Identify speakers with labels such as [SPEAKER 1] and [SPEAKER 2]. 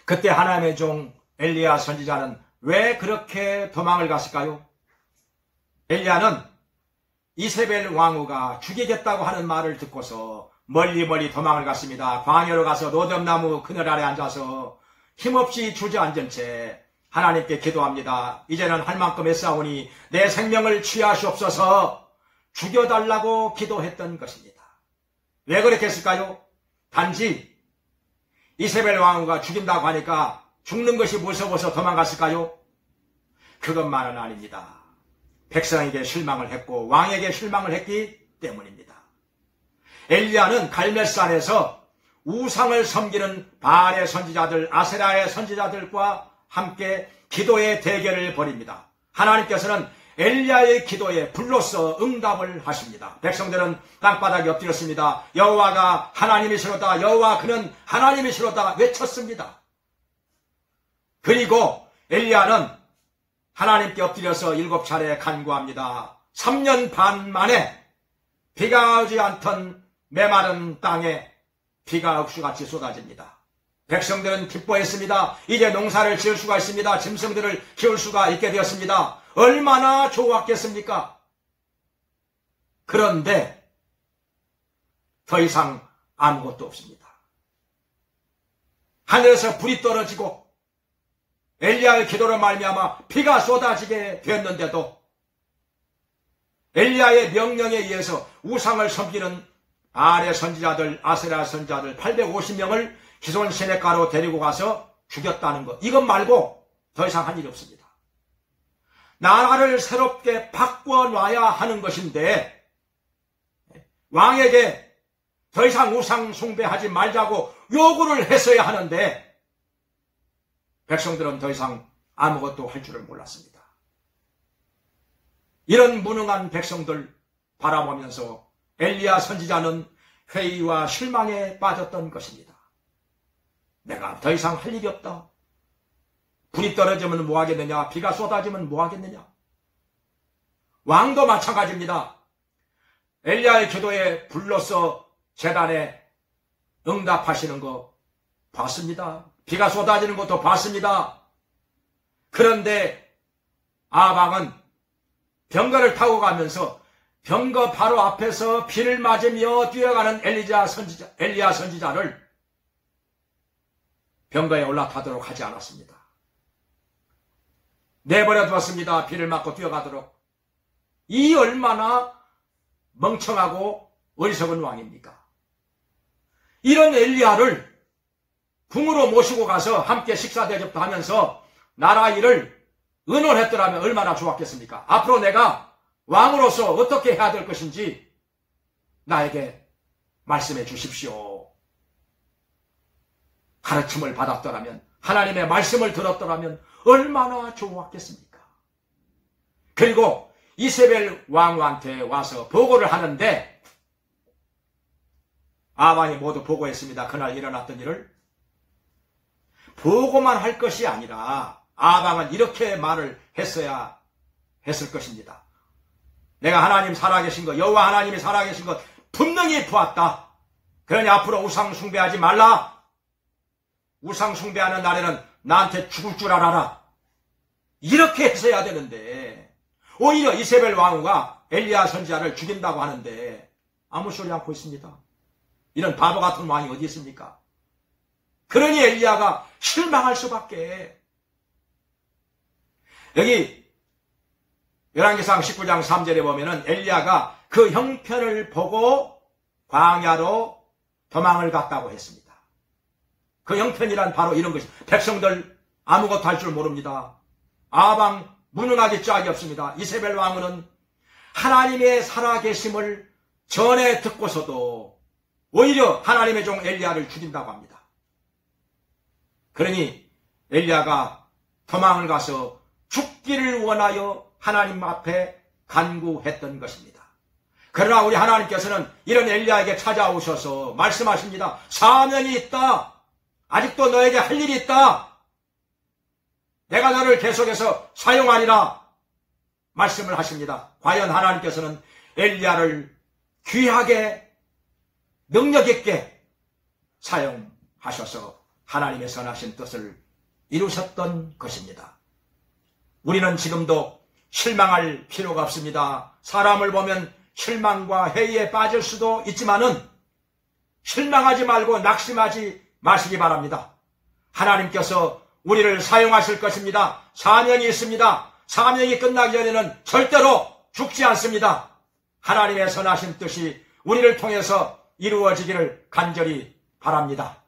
[SPEAKER 1] 그때 하나님의 종 엘리야 선지자는 왜 그렇게 도망을 갔을까요? 엘리야는 이세벨 왕후가 죽이겠다고 하는 말을 듣고서 멀리 도망을 갔습니다. 광야로 가서 로뎀나무 그늘 아래 앉아서 힘없이 주저앉은 채 하나님께 기도합니다. 이제는 할 만큼 했사오니 내 생명을 취하시옵소서 죽여달라고 기도했던 것입니다. 왜 그렇게 했을까요? 단지 이세벨 왕후가 죽인다고 하니까 죽는 것이 무서워서 도망갔을까요? 그것만은 아닙니다. 백성에게 실망을 했고 왕에게 실망을 했기 때문입니다. 엘리야는 갈멜산에서 우상을 섬기는 바알의 선지자들, 아세라의 선지자들과 함께 기도의 대결을 벌입니다. 하나님께서는 엘리야의 기도에 불로써 응답을 하십니다. 백성들은 땅바닥에 엎드렸습니다. 여호와가 하나님이시로다, 여호와 그는 하나님이시로다 외쳤습니다. 그리고 엘리야는 하나님께 엎드려서 7차례 간구합니다. 3년 반 만에 비가 오지 않던 메마른 땅에 비가 억수같이 쏟아집니다. 백성들은 기뻐했습니다. 이제 농사를 지을 수가 있습니다. 짐승들을 키울 수가 있게 되었습니다. 얼마나 좋았겠습니까? 그런데 더 이상 아무것도 없습니다. 하늘에서 불이 떨어지고 엘리야의 기도로 말미암아 비가 쏟아지게 되었는데도 엘리야의 명령에 의해서 우상을 섬기는 바알의 선지자들, 아세라 선지자들 850명을 기손 시내가로 데리고 가서 죽였다는 것, 이것 말고 더 이상 한 일이 없습니다. 나라를 새롭게 바꿔놔야 하는 것인데 왕에게 더 이상 우상 숭배하지 말자고 요구를 했어야 하는데 백성들은 더 이상 아무것도 할 줄을 몰랐습니다. 이런 무능한 백성들 바라보면서 엘리야 선지자는 회의와 실망에 빠졌던 것입니다. 내가 더 이상 할 일이 없다. 불이 떨어지면 뭐 하겠느냐? 비가 쏟아지면 뭐 하겠느냐? 왕도 마찬가지입니다. 엘리야의 기도에 불로써 제단에 응답하시는 거 봤습니다. 비가 쏟아지는 것도 봤습니다. 그런데 아방은 병거를 타고 가면서 병거 바로 앞에서 비를 맞으며 뛰어가는 엘리야 선지자를 병거에 올라타도록 하지 않았습니다. 내버려 두었습니다. 비를 맞고 뛰어가도록. 이 얼마나 멍청하고 어리석은 왕입니까? 이런 엘리야를 궁으로 모시고 가서 함께 식사 대접도 하면서 나라 일을 의논했더라면 얼마나 좋았겠습니까? 앞으로 내가 왕으로서 어떻게 해야 될 것인지 나에게 말씀해 주십시오. 가르침을 받았더라면, 하나님의 말씀을 들었더라면 얼마나 좋았겠습니까? 그리고 이세벨 왕후한테 와서 보고를 하는데 아방이 모두 보고했습니다. 그날 일어났던 일을. 보고만 할 것이 아니라 아방은 이렇게 말을 했어야 했을 것입니다. 내가 하나님 살아계신 것, 여호와 하나님이 살아계신 것 분명히 보았다. 그러니 앞으로 우상 숭배하지 말라. 우상 숭배하는 날에는 나한테 죽을 줄 알아라. 이렇게 했어야 되는데 오히려 이세벨 왕후가 엘리야 선지자를 죽인다고 하는데 아무 소리 않고 있습니다. 이런 바보 같은 왕이 어디 있습니까? 그러니 엘리야가 실망할 수밖에. 여기 열왕기상 19장 3절에 보면은 엘리야가 그 형편을 보고 광야로 도망을 갔다고 했습니다. 그 형편이란 바로 이런 것입니다. 백성들 아무것도 할 줄 모릅니다. 아방 무능하기 짝이 없습니다. 이세벨 왕후는 하나님의 살아계심을 전에 듣고서도 오히려 하나님의 종 엘리야를 죽인다고 합니다. 그러니 엘리야가 도망을 가서 죽기를 원하여 하나님 앞에 간구했던 것입니다. 그러나 우리 하나님께서는 이런 엘리야에게 찾아오셔서 말씀하십니다. 사명이 있다. 아직도 너에게 할 일이 있다. 내가 너를 계속해서 사용하리라 말씀을 하십니다. 과연 하나님께서는 엘리야를 귀하게 능력 있게 사용하셔서 하나님의 선하신 뜻을 이루셨던 것입니다. 우리는 지금도 실망할 필요가 없습니다. 사람을 보면 실망과 회의에 빠질 수도 있지만은 실망하지 말고 낙심하지 마시기 바랍니다. 하나님께서 우리를 사용하실 것입니다. 사명이 있습니다. 사명이 끝나기 전에는 절대로 죽지 않습니다. 하나님의 선하신 뜻이 우리를 통해서 이루어지기를 간절히 바랍니다.